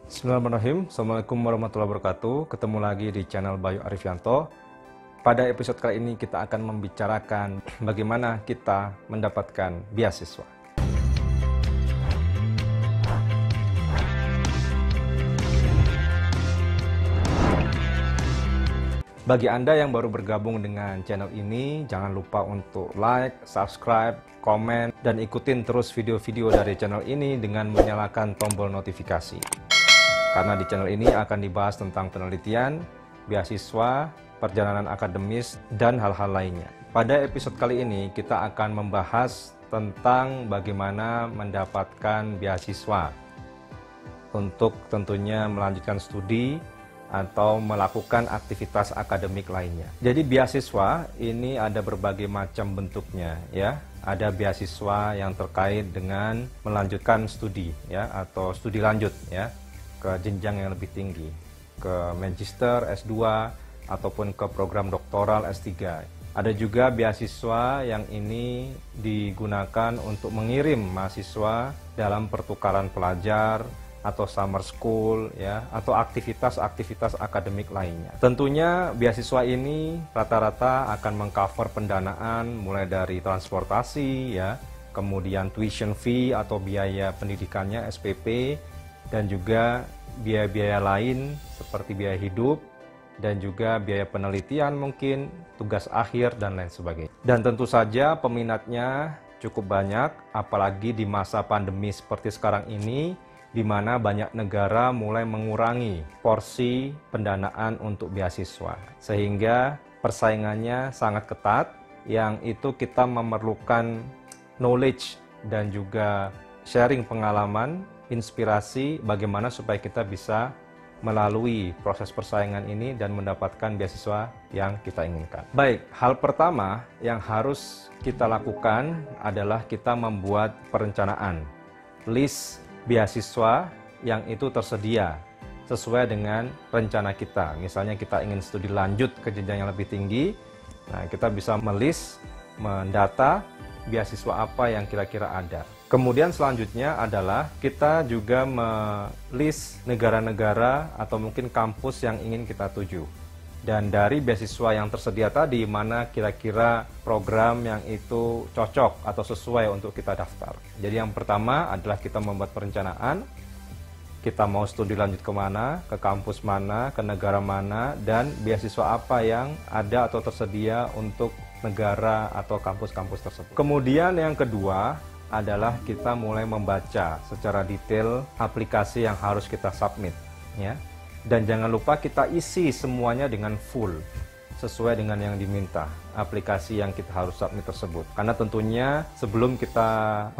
Bismillahirrahmanirrahim. Assalamualaikum warahmatullahi wabarakatuh. Ketemu lagi di channel Bayu Arifianto. Pada episode kali ini kita akan membicarakan bagaimana kita mendapatkan beasiswa. Bagi Anda yang baru bergabung dengan channel ini, jangan lupa untuk like, subscribe, komen, dan ikutin terus video-video dari channel ini dengan menyalakan tombol notifikasi. Karena di channel ini akan dibahas tentang penelitian, beasiswa, perjalanan akademis, dan hal-hal lainnya. Pada episode kali ini kita akan membahas tentang bagaimana mendapatkan beasiswa untuk tentunya melanjutkan studi atau melakukan aktivitas akademik lainnya. Jadi beasiswa ini ada berbagai macam bentuknya ya. Ada beasiswa yang terkait dengan melanjutkan studi ya atau studi lanjut ya ke jenjang yang lebih tinggi, ke magister, S2 ataupun ke program doktoral S3. Ada juga beasiswa yang ini digunakan untuk mengirim mahasiswa dalam pertukaran pelajar atau summer school ya atau aktivitas-aktivitas akademik lainnya. Tentunya beasiswa ini rata-rata akan mengcover pendanaan mulai dari transportasi ya, kemudian tuition fee atau biaya pendidikannya SPP, dan juga biaya-biaya lain seperti biaya hidup dan juga biaya penelitian mungkin, tugas akhir dan lain sebagainya. Dan tentu saja peminatnya cukup banyak apalagi di masa pandemi seperti sekarang ini, di mana banyak negara mulai mengurangi porsi pendanaan untuk beasiswa. Sehingga persaingannya sangat ketat, yang itu kita memerlukan knowledge dan juga sharing pengalaman, inspirasi bagaimana supaya kita bisa melalui proses persaingan ini dan mendapatkan beasiswa yang kita inginkan. Baik, hal pertama yang harus kita lakukan adalah kita membuat perencanaan, list beasiswa yang itu tersedia sesuai dengan rencana kita. Misalnya kita ingin studi lanjut ke jenjang yang lebih tinggi, nah kita bisa melis, mendata beasiswa apa yang kira-kira ada. Kemudian selanjutnya adalah kita juga melis negara-negara atau mungkin kampus yang ingin kita tuju. Dan dari beasiswa yang tersedia tadi, mana kira-kira program yang itu cocok atau sesuai untuk kita daftar. Jadi yang pertama adalah kita membuat perencanaan, kita mau studi lanjut kemana, ke kampus mana, ke negara mana, dan beasiswa apa yang ada atau tersedia untuk negara atau kampus-kampus tersebut. Kemudian yang kedua adalah kita mulai membaca secara detail aplikasi yang harus kita submit ya. Dan jangan lupa kita isi semuanya dengan full sesuai dengan yang diminta aplikasi yang kita harus submit tersebut. Karena tentunya sebelum kita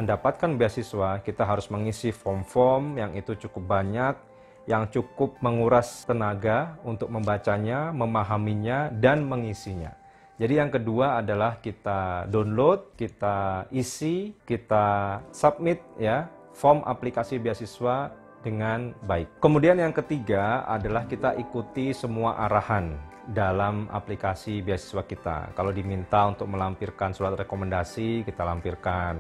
mendapatkan beasiswa, kita harus mengisi form-form yang itu cukup banyak, yang cukup menguras tenaga untuk membacanya, memahaminya, dan mengisinya. Jadi yang kedua adalah kita download, kita isi, kita submit ya form aplikasi beasiswa dengan baik. Kemudian yang ketiga adalah kita ikuti semua arahan dalam aplikasi beasiswa kita. Kalau diminta untuk melampirkan surat rekomendasi, kita lampirkan.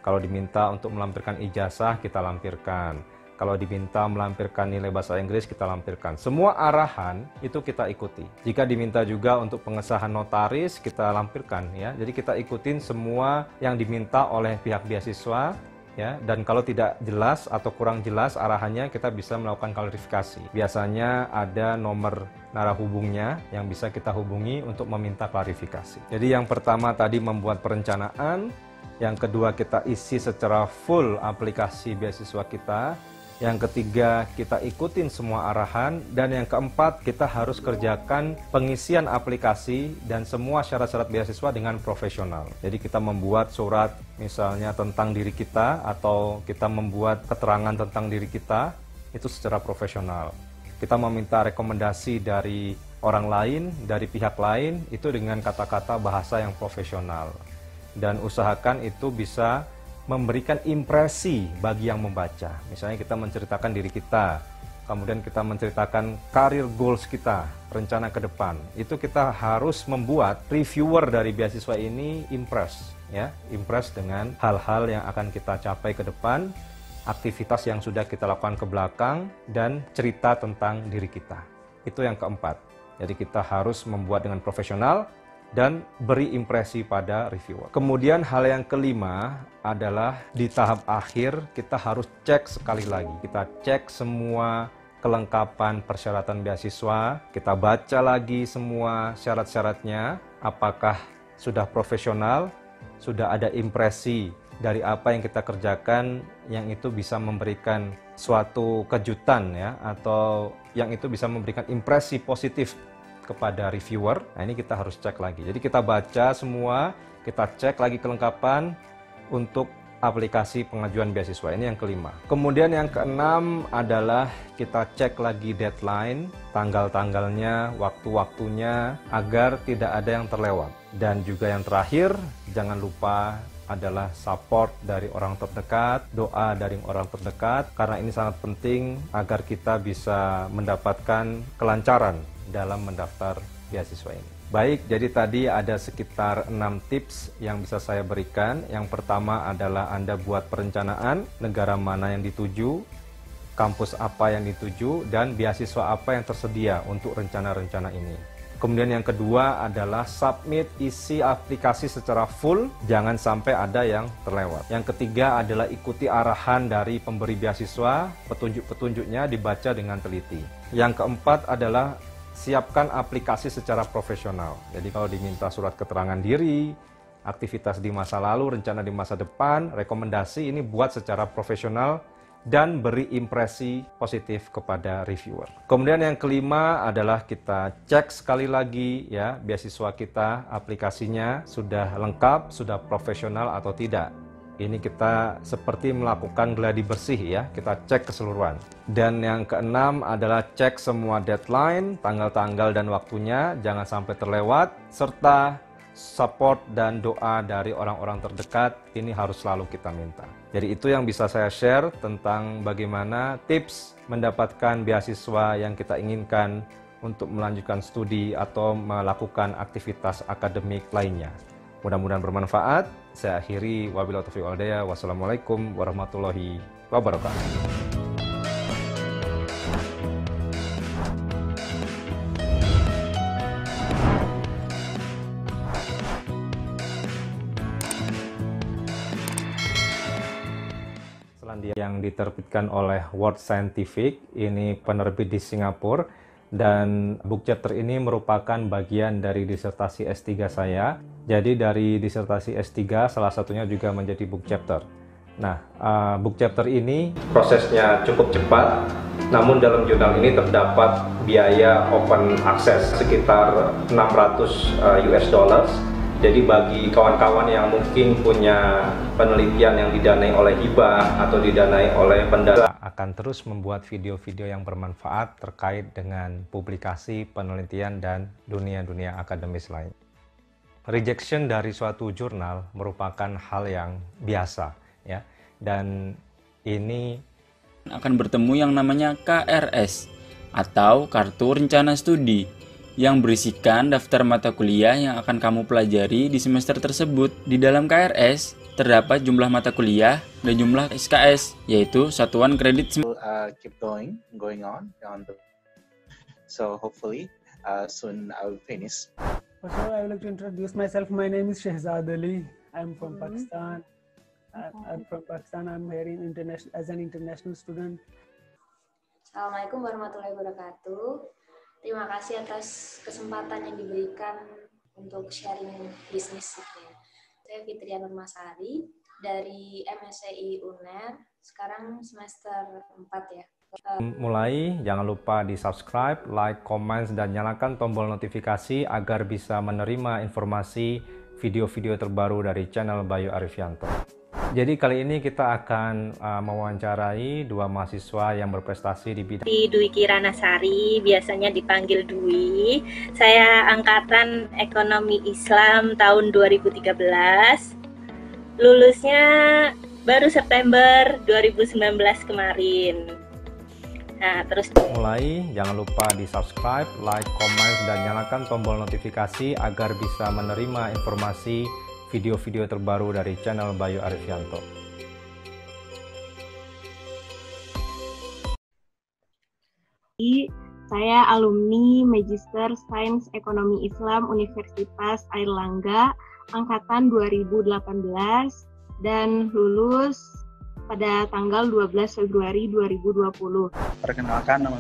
Kalau diminta untuk melampirkan ijazah, kita lampirkan. Kalau diminta melampirkan nilai bahasa Inggris, kita lampirkan. Semua arahan itu kita ikuti. Jika diminta juga untuk pengesahan notaris, kita lampirkan ya. Jadi kita ikutin semua yang diminta oleh pihak beasiswa ya. Dan kalau tidak jelas atau kurang jelas arahannya, kita bisa melakukan klarifikasi. Biasanya ada nomor narahubungnya yang bisa kita hubungi untuk meminta klarifikasi. Jadi yang pertama tadi membuat perencanaan, yang kedua kita isi secara full aplikasi beasiswa kita. Yang ketiga, kita ikutin semua arahan. Dan yang keempat, kita harus kerjakan pengisian aplikasi dan semua syarat-syarat beasiswa dengan profesional. Jadi kita membuat surat misalnya tentang diri kita atau kita membuat keterangan tentang diri kita itu secara profesional. Kita meminta rekomendasi dari orang lain, dari pihak lain, itu dengan kata-kata bahasa yang profesional. Dan usahakan itu bisa memberikan impresi bagi yang membaca. Misalnya kita menceritakan diri kita, kemudian kita menceritakan karir goals kita, rencana ke depan. Itu kita harus membuat reviewer dari beasiswa ini impress, ya, impress dengan hal-hal yang akan kita capai ke depan, aktivitas yang sudah kita lakukan ke belakang, dan cerita tentang diri kita. Itu yang keempat. Jadi kita harus membuat dengan profesional dan beri impresi pada reviewer. Kemudian hal yang kelima adalah di tahap akhir kita harus cek sekali lagi. Kita cek semua kelengkapan persyaratan beasiswa, kita baca lagi semua syarat-syaratnya, apakah sudah profesional, sudah ada impresi dari apa yang kita kerjakan yang itu bisa memberikan suatu kejutan ya, atau yang itu bisa memberikan impresi positif kepada reviewer. Nah, ini kita harus cek lagi. Jadi kita baca semua, kita cek lagi kelengkapan untuk aplikasi pengajuan beasiswa. Ini yang kelima. Kemudian yang keenam adalah kita cek lagi deadline, tanggal-tanggalnya, waktu-waktunya, agar tidak ada yang terlewat. Dan juga yang terakhir, jangan lupa adalah support dari orang terdekat, doa dari orang terdekat, karena ini sangat penting agar kita bisa mendapatkan kelancaran dalam mendaftar beasiswa ini. Baik, jadi tadi ada sekitar 6 tips yang bisa saya berikan. Yang pertama adalah Anda buat perencanaan negara mana yang dituju, kampus apa yang dituju, dan beasiswa apa yang tersedia untuk rencana-rencana ini. Kemudian yang kedua adalah submit isi aplikasi secara full, jangan sampai ada yang terlewat. Yang ketiga adalah ikuti arahan dari pemberi beasiswa, petunjuk-petunjuknya dibaca dengan teliti. Yang keempat adalah siapkan aplikasi secara profesional. Jadi kalau diminta surat keterangan diri, aktivitas di masa lalu, rencana di masa depan, rekomendasi ini buat secara profesional dan beri impresi positif kepada reviewer. Kemudian yang kelima adalah kita cek sekali lagi ya, beasiswa kita, aplikasinya sudah lengkap, sudah profesional atau tidak. Ini kita seperti melakukan gladi bersih ya, kita cek keseluruhan. Dan yang keenam adalah cek semua deadline, tanggal-tanggal dan waktunya, jangan sampai terlewat, serta support dan doa dari orang-orang terdekat, ini harus selalu kita minta. Jadi itu yang bisa saya share tentang bagaimana tips mendapatkan beasiswa yang kita inginkan untuk melanjutkan studi atau melakukan aktivitas akademik lainnya. Mudah-mudahan bermanfaat. Saya akhiri, wabillahi taufiq wal hidayah. Wassalamualaikum warahmatullahi wabarakatuh. Yang diterbitkan oleh World Scientific, ini penerbit di Singapura, dan book chapter ini merupakan bagian dari disertasi S3 saya. Jadi dari disertasi S3 salah satunya juga menjadi book chapter. Nah, book chapter ini prosesnya cukup cepat, namun dalam jurnal ini terdapat biaya open access sekitar 600 US dollars. Jadi bagi kawan-kawan yang mungkin punya penelitian yang didanai oleh hibah atau didanai oleh pendana, akan terus membuat video-video yang bermanfaat terkait dengan publikasi, penelitian, dan dunia-dunia akademis lain. Rejection dari suatu jurnal merupakan hal yang biasa, ya. Dan ini akan bertemu yang namanya KRS atau Kartu Rencana Studi, yang berisikan daftar mata kuliah yang akan kamu pelajari di semester tersebut. Di dalam KRS terdapat jumlah mata kuliah dan jumlah SKS, yaitu satuan kredit. Keep going on. So hopefully soon I will finish. First of all, I would like to introduce myself. My name is Shehzad Ali. I'm from Pakistan. I'm here as an international student. Assalamualaikum warahmatullahi wabarakatuh. Terima kasih atas kesempatan yang diberikan untuk sharing bisnis. Saya Fitria Nurmasari dari MSCI UNER, sekarang semester 4 ya. Mulai, jangan lupa di subscribe, like, comment, dan nyalakan tombol notifikasi agar bisa menerima informasi video-video terbaru dari channel Bayu Arifianto. Jadi kali ini kita akan mewawancarai dua mahasiswa yang berprestasi di bidang Dwi Kiranasari, biasanya dipanggil Dwi. Saya angkatan Ekonomi Islam tahun 2013. Lulusnya baru September 2019 kemarin. Nah, terus mulai, jangan lupa di subscribe, like, comment, dan nyalakan tombol notifikasi agar bisa menerima informasi video-video terbaru dari channel Bayu Arifianto. Saya alumni Magister Sains Ekonomi Islam Universitas Airlangga angkatan 2018 dan lulus pada tanggal 12 Februari 2020. Perkenalkan, nama